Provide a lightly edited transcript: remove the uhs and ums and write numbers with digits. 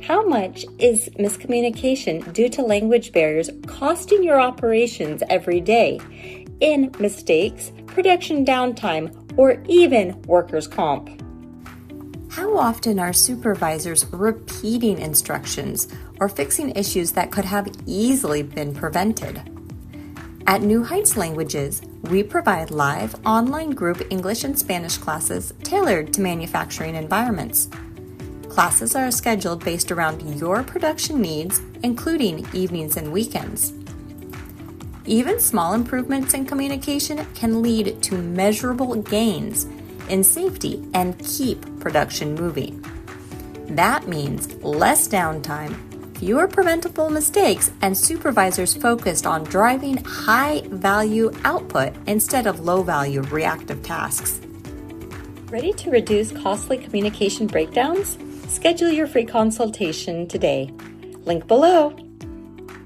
How much is miscommunication due to language barriers costing your operations every day in mistakes, production downtime, or even workers' comp? How often are supervisors repeating instructions or fixing issues that could have easily been prevented? At New Heights Languages, we provide live online group English and Spanish classes tailored to manufacturing environments. Classes are scheduled based around your production needs, including evenings and weekends. Even small improvements in communication can lead to measurable gains in safety and keep production moving. That means less downtime, fewer preventable mistakes, and supervisors focused on driving high-value output instead of low-value reactive tasks. Ready to reduce costly communication breakdowns? Schedule your free consultation today. Link below.